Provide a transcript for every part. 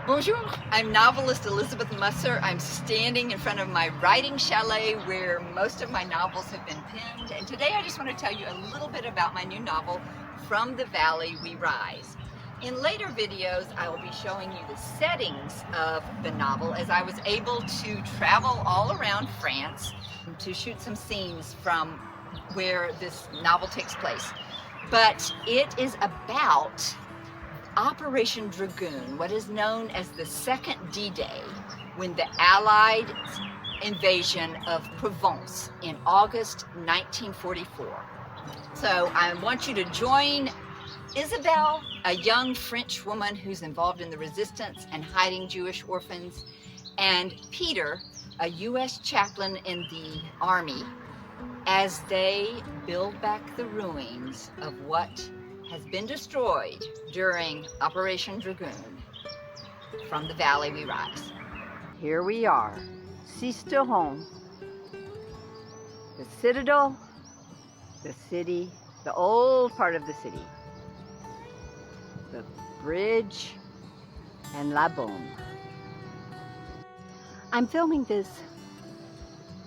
Bonjour, I'm novelist Elizabeth Musser. I'm standing in front of my writing chalet where most of my novels have been penned, and today I just want to tell you a little bit about my new novel, From the Valley We Rise. In later videos, I will be showing you the settings of the novel as I was able to travel all around France to shoot some scenes from where this novel takes place. But it is about Operation Dragoon, what is known as the Second D-Day, when the Allied invasion of Provence in August 1944. So I want you to join Isabelle, a young French woman who's involved in the resistance and hiding Jewish orphans, and Peter, a U.S. chaplain in the army, as they build back the ruins of what has been destroyed during Operation Dragoon. From the Valley We Rise. Here we are, Sisteron, the citadel, the city, the old part of the city, the bridge, and La Baume. I'm filming this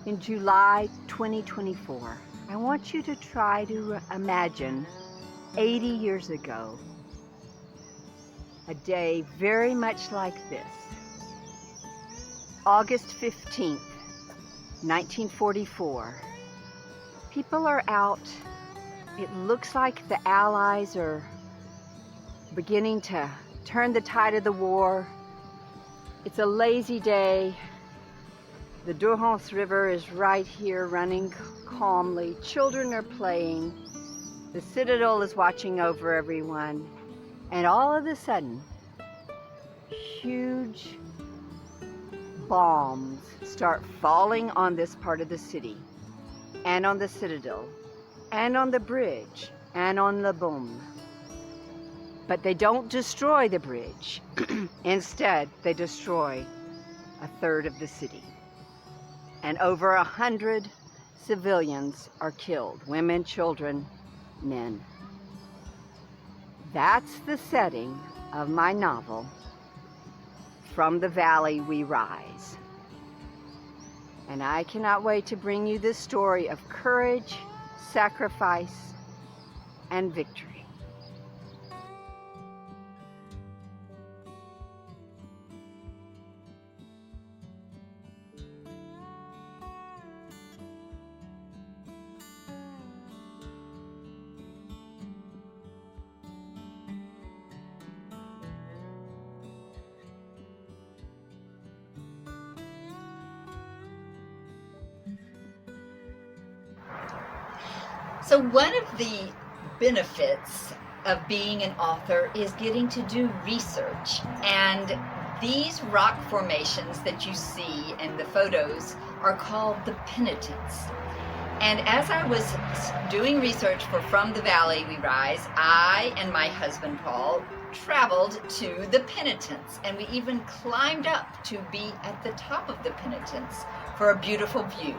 in July 2024. I want you to try to imagine 80 years ago, a day very much like this. August 15th, 1944. People are out. It looks like the Allies are beginning to turn the tide of the war. It's a lazy day. The Durance River is right here running calmly. Children are playing. The citadel is watching over everyone, and all of a sudden, huge bombs start falling on this part of the city, and on the citadel, and on the bridge, and on La Baume. But they don't destroy the bridge. Instead, they destroy a third of the city. And over 100 civilians are killed, women, children, men. That's the setting of my novel, From the Valley We Rise. And I cannot wait to bring you this story of courage, sacrifice, and victory. So one of the benefits of being an author is getting to do research, and these rock formations that you see in the photos are called the penitents. And as I was doing research for From the Valley We Rise, I and my husband Paul traveled to the penitents, and we even climbed up to be at the top of the penitents for a beautiful view.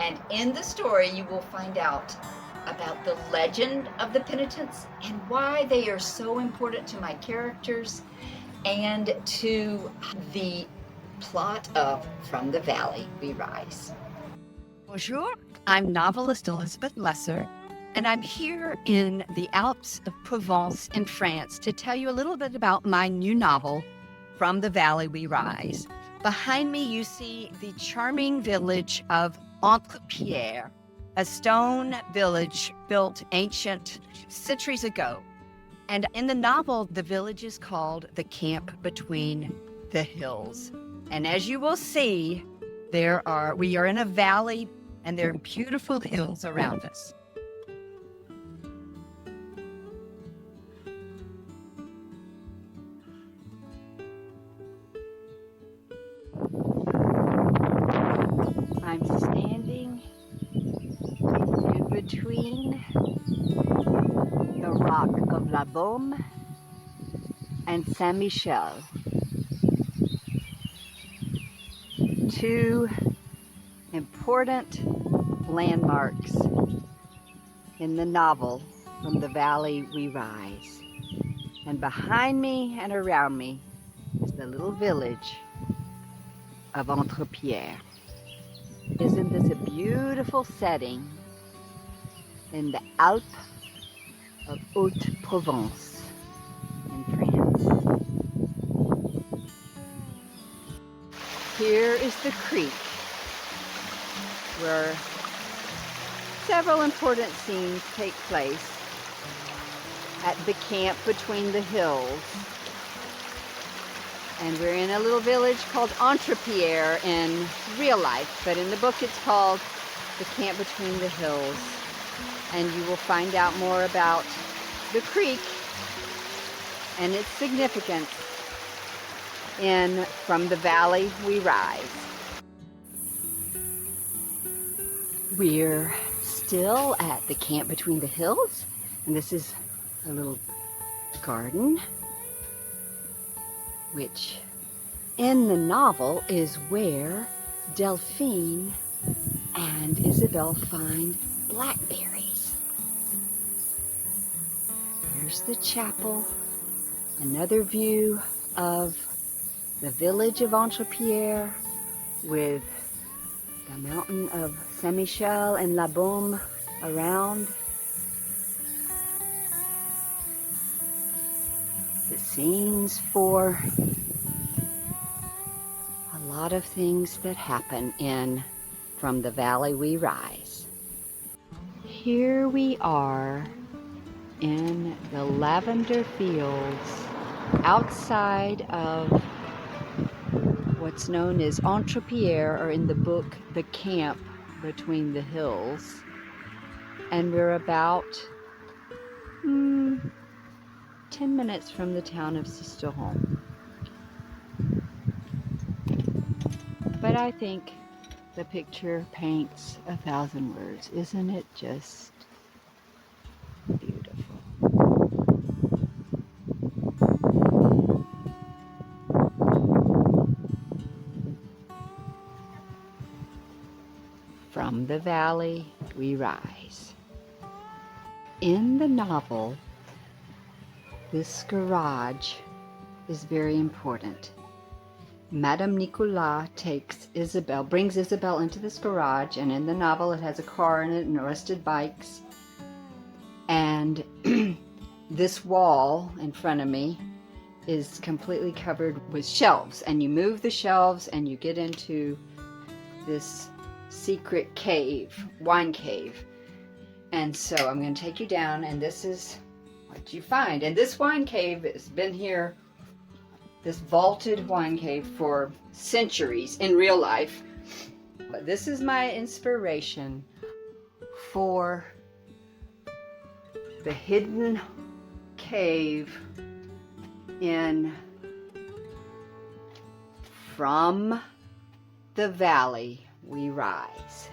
And in the story you will find out about the legend of the penitents and why they are so important to my characters and to the plot of From the Valley We Rise. Bonjour, I'm novelist Elizabeth Musser, and I'm here in the Alps of Provence in France to tell you a little bit about my new novel, From the Valley We Rise. Behind me you see the charming village of Entrepierre, a stone village built ancient centuries ago. And in the novel, the village is called the Camp Between the Hills. And as you will see, we are in a valley and there are beautiful hills around us. I'm standing in between the rock of La Baume and Saint-Michel, two important landmarks in the novel From the Valley We Rise. And behind me and around me is the little village of Entrepierre. Isn't this a beautiful setting in the Alpes of Haute-Provence in France? Here is the creek where several important scenes take place at the camp between the hills. And we're in a little village called Entrepierre in real life, but in the book it's called The Camp Between the Hills. And you will find out more about the creek and its significance in From the Valley We Rise. We're still at the camp between the hills, and this is a little garden, which in the novel is where Delphine and Isabelle find blackberries. Here's the chapel, another view of the village of Entrepierre with the mountain of Saint-Michel and La Baume around. The scenes for a lot of things that happen in From the Valley We Rise. Here we are in the lavender fields outside of what's known as Entrepierre, or in the book, the camp between the hills. And we're about 10 minutes from the town of Sisteron. But I think the picture paints 1,000 words. Isn't it just beautiful? From the Valley We Rise. In the novel, this garage is very important. Madame Nicolas brings Isabelle into this garage, and in the novel it has a car in it and rusted bikes. And this wall in front of me is completely covered with shelves, and you move the shelves and you get into this secret cave, wine cave. And so I'm going to take you down, and this is what you find. And this wine cave has been here, this vaulted wine cave, for centuries in real life. But this is my inspiration for the hidden cave in From the Valley We Rise.